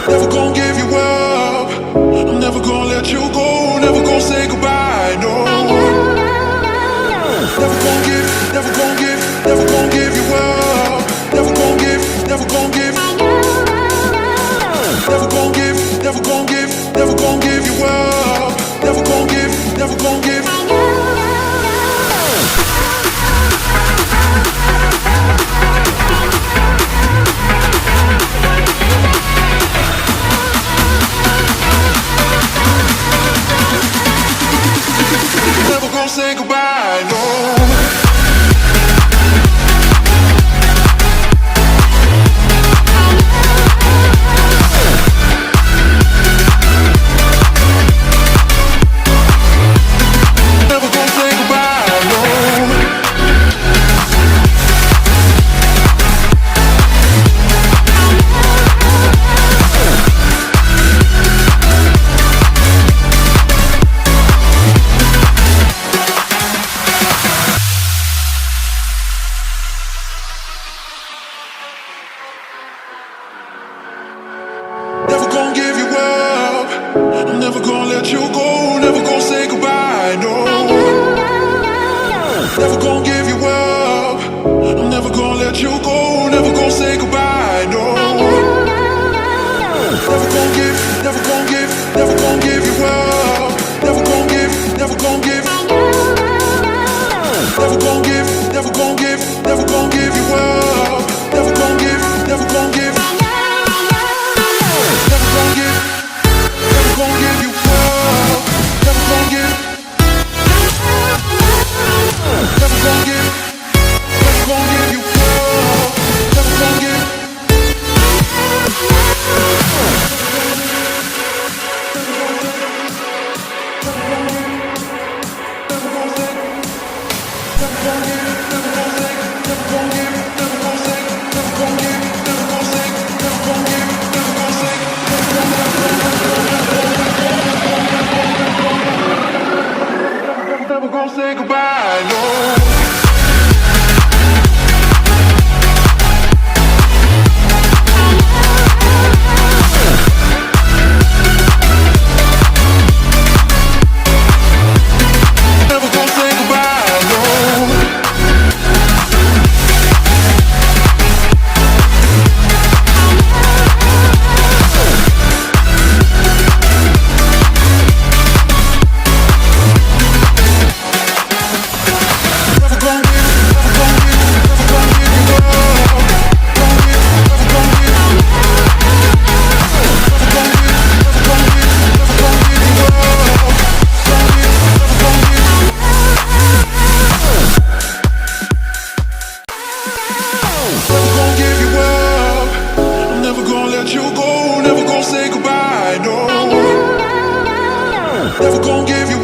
Never gonna give you up. I'm never gonna let you go. Never gonna say goodbye. No. Never gonna give, never gonna give, never gonna give you up. Never gonna give, never gonna give. Never gonna give, never gonna give, never gonna give you up. Never gonna give, never gonna give. Never gonna say goodbye, no. Never gonna give you up. I'm never gonna let you go. Never gonna say goodbye, no. Never gonna give you up. I'm never gonna let you go. Never gonna say goodbye, no. Never gonna give, never gonna give, never gonna give you up. Never gonna give, never gonna give. Never gonna give, never gonna give, never gonna give you up. Never gonna give, never gonna give. Never gonna give, never gonna give you up. Never gonna give, never gonna give, never gonna give you up. Never gonna give. Never gonna say goodbye, no. Never gonna say goodbye, no. Never gonna give, never gonna give, never gonna give you up. Gonna give, never gonna give. Never gonna give, never gonna give, never gonna give you up. Gonna give, never gonna give. Never gonna give you up. I'm never gonna let you go. Never gonna say goodbye, no. Never gonna give you